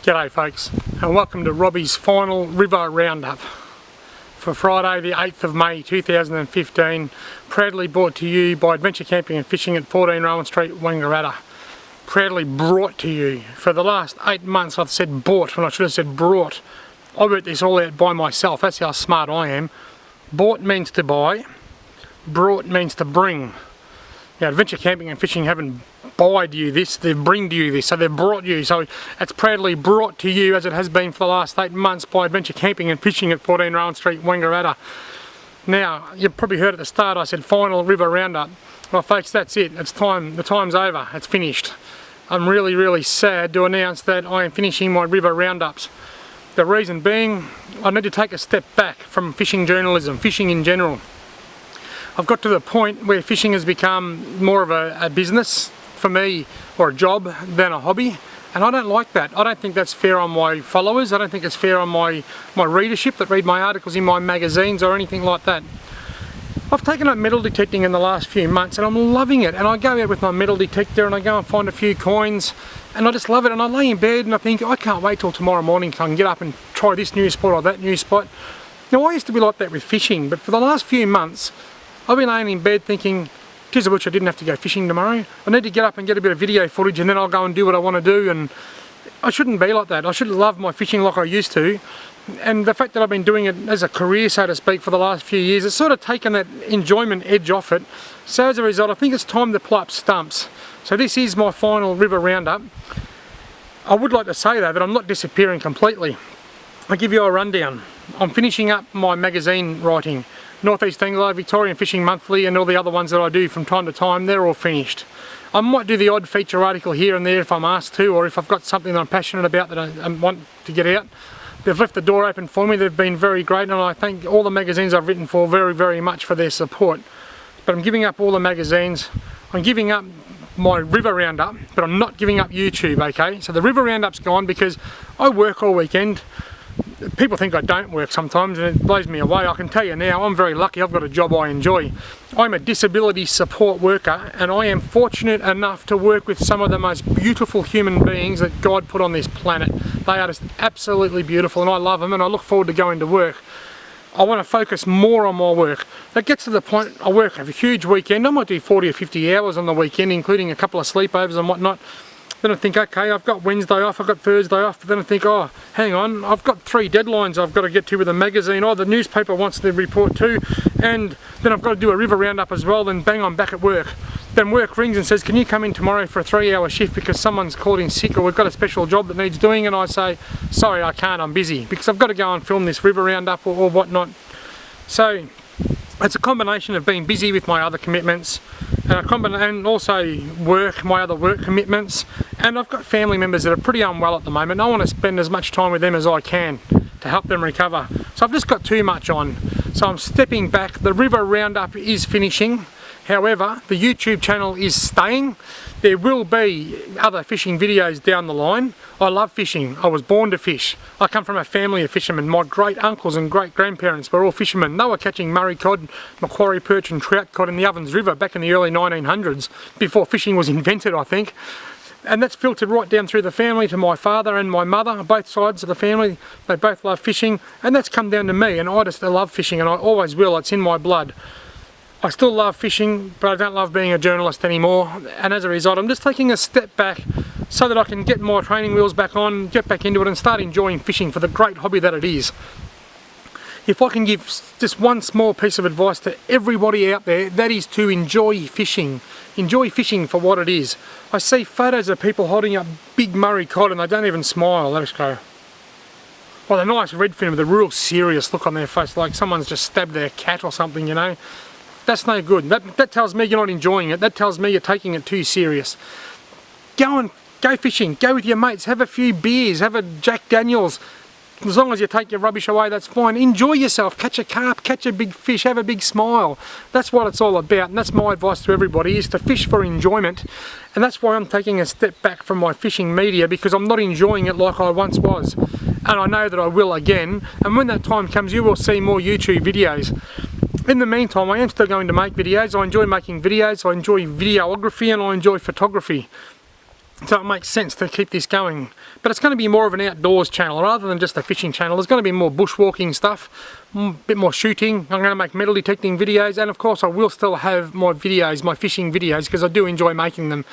G'day folks, and welcome to Robbie's final river roundup for Friday the 8th of May 2015, proudly brought to you by Adventure Camping and Fishing at 14 Rowan Street, Wangaratta. Proudly brought to you. For the last 8 months I've said bought when I should have said brought. I worked this all out by myself, that's how smart I am. Bought means to buy, brought means to bring. Now Adventure Camping and Fishing haven't buyed you this, they've bringed you this, so they've brought you. So it's proudly brought to you as it has been for the last 8 months by Adventure Camping and Fishing at 14 Rowan Street, Wangaratta. Now, you've probably heard at the start I said final river roundup. Well folks, that's it, it's time, the time's over, it's finished. I'm really sad to announce that I am finishing my river roundups. The reason being, I need to take a step back from fishing journalism, fishing in general. I've got to the point where fishing has become more of a business for me, or a job, than a hobby, and I don't like that. I don't think that's fair on my followers. I don't think it's fair on my readership that read my articles in my magazines or anything like that. I've taken up metal detecting in the last few months and I'm loving it, and I go out with my metal detector and I go and find a few coins and I just love it, and I lay in bed and I think I can't wait till tomorrow morning so I can get up and try this new spot or that new spot. Now I used to be like that with fishing, but for the last few months I've been laying in bed thinking, geez, I wish I didn't have to go fishing tomorrow. I need to get up and get a bit of video footage and then I'll go and do what I want to do, and I shouldn't be like that. I should love my fishing like I used to, and the fact that I've been doing it as a career, so to speak, for the last few years, it's sort of taken that enjoyment edge off it. So as a result, I think it's time to pull up stumps. So this is my final river roundup. I would like to say though that I'm not disappearing completely. I'll give you a rundown. I'm finishing up my magazine writing. North East Angler, Victorian Fishing Monthly, and all the other ones that I do from time to time, they're all finished. I might do the odd feature article here and there if I'm asked to, or if I've got something that I'm passionate about that I want to get out. They've left the door open for me, they've been very great, and I thank all the magazines I've written for very much for their support. But I'm giving up all the magazines, I'm giving up my river roundup, but I'm not giving up YouTube, okay? So the river roundup's gone because I work all weekend. People think I don't work sometimes and it blows me away. I can tell you now, I'm very lucky, I've got a job I enjoy. I'm a disability support worker and I am fortunate enough to work with some of the most beautiful human beings that God put on this planet. They are just absolutely beautiful and I love them, and I look forward to going to work. I want to focus more on my work. That gets to the point, I work have a huge weekend. I might do 40 or 50 hours on the weekend, including a couple of sleepovers and whatnot. Then I think, okay, I've got Wednesday off, I've got Thursday off, but then I think, oh, hang on, I've got 3 deadlines I've got to get to with a magazine, oh, the newspaper wants to report too, and then I've got to do a river roundup as well, then bang, I'm back at work. Then work rings and says, can you come in tomorrow for a 3-hour shift because someone's called in sick or we've got a special job that needs doing, and I say, sorry, I can't, I'm busy, because I've got to go and film this river roundup or whatnot. So it's a combination of being busy with my other commitments and also work, my other work commitments, and I've got family members that are pretty unwell at the moment. I want to spend as much time with them as I can to help them recover. So I've just got too much on. So I'm stepping back. The river roundup is finishing. However, the YouTube channel is staying. There will be other fishing videos down the line. I love fishing. I was born to fish. I come from a family of fishermen. My great uncles and great grandparents were all fishermen. They were catching Murray cod, Macquarie perch and trout cod in the Ovens River back in the early 1900s, before fishing was invented, I think. And that's filtered right down through the family to my father and my mother, both sides of the family. They both love fishing, and that's come down to me, and I just love fishing, and I always will. It's in my blood. I still love fishing, but I don't love being a journalist anymore, and as a result I'm just taking a step back so that I can get my training wheels back on, get back into it and start enjoying fishing for the great hobby that it is. If I can give just one small piece of advice to everybody out there, that is to enjoy fishing. Enjoy fishing for what it is. I see photos of people holding up big Murray cod and they don't even smile. Let us go. Well, they're nice redfin with a real serious look on their face, like someone's just stabbed their cat or something, you know. That's no good. That tells me you're not enjoying it. That tells me you're taking it too serious. Go fishing. Go with your mates. Have a few beers. Have a Jack Daniels. As long as you take your rubbish away, that's fine. Enjoy yourself. Catch a carp. Catch a big fish. Have a big smile. That's what it's all about. And that's my advice to everybody, is to fish for enjoyment. And that's why I'm taking a step back from my fishing media, because I'm not enjoying it like I once was. And I know that I will again. And when that time comes, you will see more YouTube videos. In the meantime, I am still going to make videos. I enjoy making videos, I enjoy videography, and I enjoy photography. So it makes sense to keep this going. But it's going to be more of an outdoors channel rather than just a fishing channel. There's going to be more bushwalking stuff, a bit more shooting. I'm going to make metal detecting videos, and of course I will still have my videos, my fishing videos, because I do enjoy making them.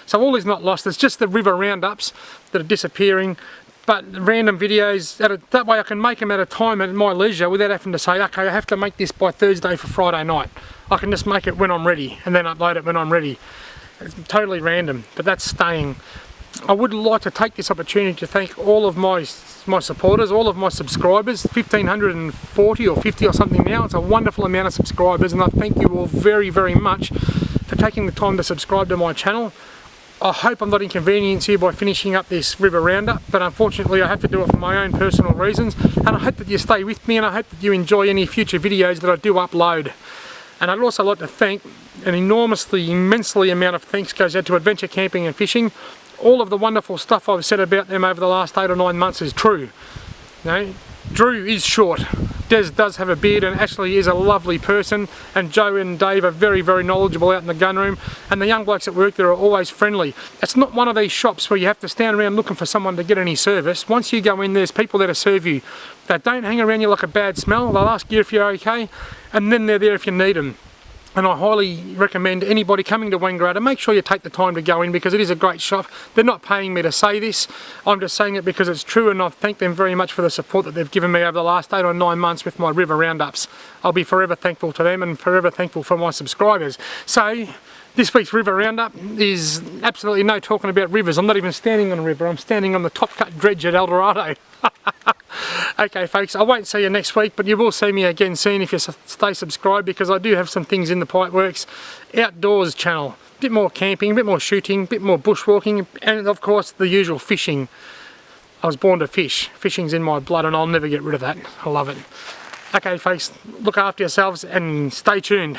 So all is not lost. It's just the river roundups that are disappearing. But random videos, that way I can make them at a time at my leisure without having to say, okay, I have to make this by Thursday for Friday night. I can just make it when I'm ready and then upload it when I'm ready. It's totally random, but that's staying. I would like to take this opportunity to thank all of my supporters, all of my subscribers, 1,540 or 50 or something now. It's a wonderful amount of subscribers, and I thank you all very, very much for taking the time to subscribe to my channel. I hope I'm not inconveniencing you by finishing up this river roundup, but unfortunately I have to do it for my own personal reasons, and I hope that you stay with me, and I hope that you enjoy any future videos that I do upload. And I'd also like to thank, an immensely amount of thanks goes out to Adventure Camping and Fishing. All of the wonderful stuff I've said about them over the last 8 or 9 months is true. You know, Drew is short, Des does have a beard, and Ashley is a lovely person, and Joe and Dave are very, very knowledgeable out in the gun room, and the young blokes that work there are always friendly. It's not one of these shops where you have to stand around looking for someone to get any service. Once you go in, there's people there to serve you. They don't hang around you like a bad smell. They'll ask you if you're okay, and then they're there if you need them. And I highly recommend anybody coming to Wangaratta, make sure you take the time to go in, because it is a great shop. They're not paying me to say this, I'm just saying it because it's true, and I thank them very much for the support that they've given me over the last 8 or 9 months with my river roundups. I'll be forever thankful to them and forever thankful for my subscribers. So this week's river roundup is absolutely no talking about rivers. I'm not even standing on a river, I'm standing on the top cut dredge at El Dorado. Okay folks, I won't see you next week, but you will see me again soon if you stay subscribed, because I do have some things in the pipeworks. Outdoors channel, a bit more camping, a bit more shooting, a bit more bushwalking, and of course the usual fishing. I was born to fish. Fishing's in my blood and I'll never get rid of that. I love it. Okay folks, look after yourselves and stay tuned.